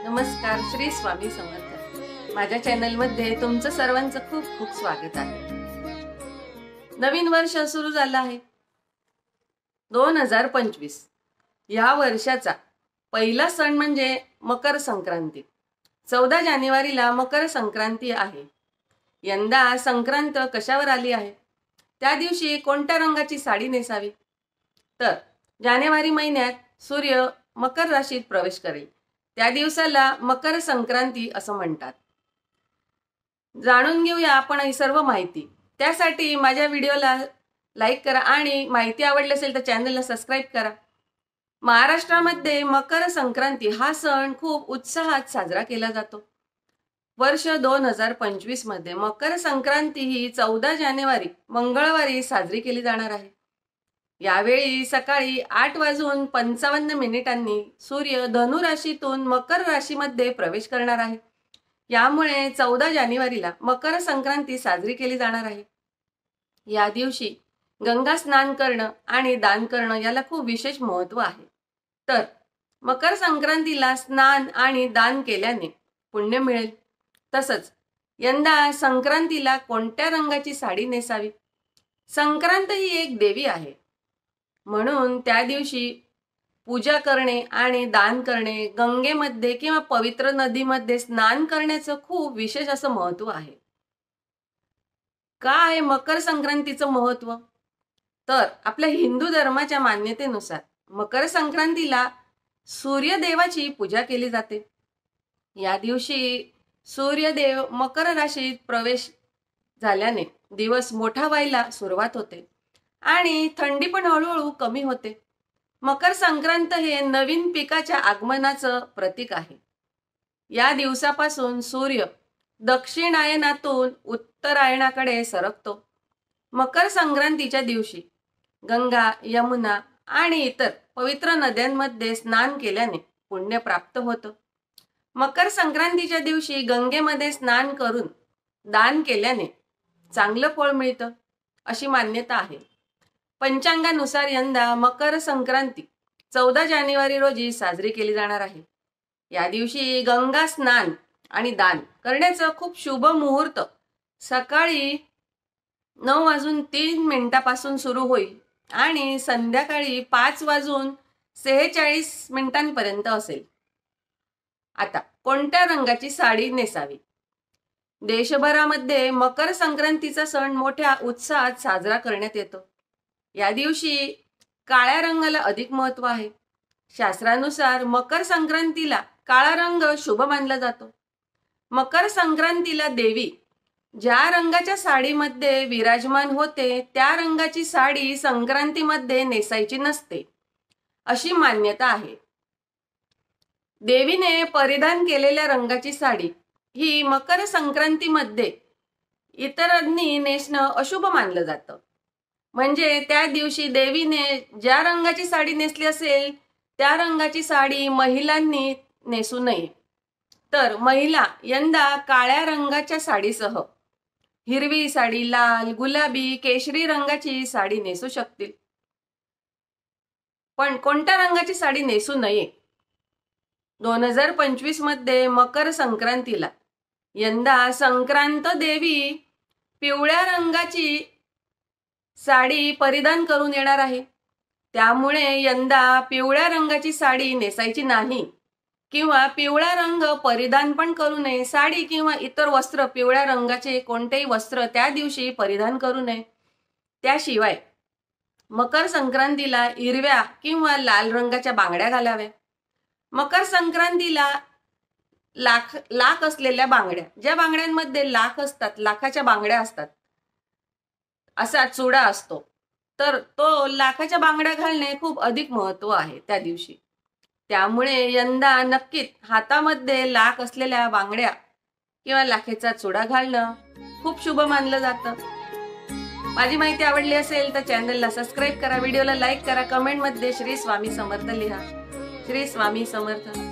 नमस्कार, श्री स्वामी समर्थ। माझ्या चॅनल मध्ये तुमचं सर्वांचं खूप खूप स्वागत आहे। नवीन वर्ष सुरू झालं आहे 2025। या वर्षाचा पहिला सण म्हणजे मकर संक्रांती। 14 जानेवारीला मकर संक्रांती आहे। यंदा संक्रांत कशावर आली आहे, त्या दिवशी कोणत्या रंगाची साडी नेसावी? तर जानेवारी महिन्यात सूर्य मकर राशीत प्रवेश करेल, त्या दिवसाला मकर संक्रांती असं म्हणतात। जाणून घेऊया आपण ही सर्व माहिती। त्यासाठी माझ्या व्हिडिओला लाईक करा आणि माहिती आवडली असेल तर चॅनलला सबस्क्राइब करा। महाराष्ट्रामध्ये मकर संक्रांती हा सण खूप उत्साहात साजरा केला जातो। वर्ष 2025 मध्ये मकर संक्रांती ही 14 जानेवारी मंगळवारी साजरी केली जाणार आहे। यावेळी सकाळी 8:55 सूर्य धनु राशीतून मकर राशीमध्ये प्रवेश करणार आहे। यामुळे 14 जानेवारीला मकर संक्रांती साजरी केली जाणार आहे। या दिवशी गंगा स्नान करणं आणि दान करणं याला खूप विशेष महत्त्व आहे। तर मकर संक्रांतीला स्नान आणि दान केल्याने पुण्य मिळेल। तसंच यंदा संक्रांतीला कोणत्या रंगाची साडी नेसावी? संक्रांत ही एक देवी आहे, म्हणून त्या दिवशी पूजा करणे आणि दान करणे, गंगेमध्ये किंवा पवित्र नदीमध्ये स्नान करण्याचं खूप विशेष असं महत्त्व आहे। काय आहे मकर संक्रांतीचं महत्त्व? तर आपल्या हिंदू धर्माच्या मान्यतेनुसार मकर संक्रांतीला सूर्यदेवाची पूजा केली जाते। या दिवशी सूर्यदेव मकर राशीत प्रवेश झाल्याने दिवस मोठा व्हायला सुरुवात होते आणि थंडी पण हळूहळू कमी होते। मकर संक्रांत हे नवीन पिकाच्या आगमनाचं प्रतीक आहे। या दिवसापासून सूर्य दक्षिणायनातून उत्तरायणाकडे सरकतो। मकर संक्रांतीच्या दिवशी गंगा, यमुना आणि इतर पवित्र नद्यांमध्ये स्नान केल्याने पुण्य प्राप्त होतं। मकर संक्रांतीच्या दिवशी गंगेमध्ये स्नान करून दान केल्याने चांगलं फळ मिळतं अशी मान्यता आहे। पंचांगानुसार यंदा मकर संक्रांती 14 जानेवारी रोजी साजरी केली जाणार आहे। या दिवशी गंगा स्नान आणि दान करण्याचं खूप शुभ मुहूर्त सकाळी 9:03 सुरू होईल आणि संध्याकाळी 5:46 असेल। आता कोणत्या रंगाची साडी नेसावी? देशभरामध्ये मकर संक्रांतीचा सण मोठ्या उत्साहात साजरा करण्यात येतो। या दिवशी काळ्या रंगाला अधिक महत्त्व आहे। शास्त्रानुसार मकर संक्रांतीला काळा रंग शुभ मानला जातो। मकर संक्रांतीला देवी ज्या रंगाच्या साडीमध्ये विराजमान होते त्या रंगाची साडी संक्रांतीमध्ये नेसायची नसते अशी मान्यता आहे। देवीने परिधान केलेल्या रंगाची साडी ही मकर संक्रांतीमध्ये इतरांनी नेसणं अशुभ मानलं जातं। म्हणजे त्या दिवशी देवीने ज्या रंगाची साडी नेसली असेल त्या रंगाची साडी महिलांनी नेसू नये। तर महिला यंदा काळ्या रंगाच्या साडीसह हिरवी साडी, लाल, गुलाबी, केशरी रंगाची साडी नेसू शकतील। पण कोणत्या रंगाची साडी नेसू नये? 2025 मध्ये मकर संक्रांतीला यंदा संक्रांत देवी पिवळ्या रंगाची साडी परिधान करून येणार आहे। त्यामुळे यंदा पिवळ्या रंगाची साडी नेसायची नाही किंवा पिवळा रंग परिधान पण करू नये। साडी किंवा इतर वस्त्र, पिवळ्या रंगाचे कोणतेही वस्त्र त्या दिवशी परिधान करू नये। त्याशिवाय मकर संक्रांतीला हिरव्या किंवा लाल रंगाच्या बांगड्या घालाव्या। मकर संक्रांतीला लाख असलेल्या बांगड्या, ज्या बांगड्यांमध्ये लाख असतात, लाखाच्या बांगड्या असतात, असा चुडा असतो, तर तो लाखाच्या बांगड्या घालणे खूप अधिक महत्त्व आहे त्या दिवशी। त्यामुळे यंदा नक्कीच हातामध्ये लाख असलेल्या बांगड्या किंवा लाखेचा चुडा घालणं खूप शुभ मानलं जातं। माझी माहिती आवडली असेल तर चॅनलला सबस्क्राइब करा, व्हिडिओला लाईक करा, कमेंटमध्ये श्री स्वामी समर्थ लिहा। श्री स्वामी समर्थ।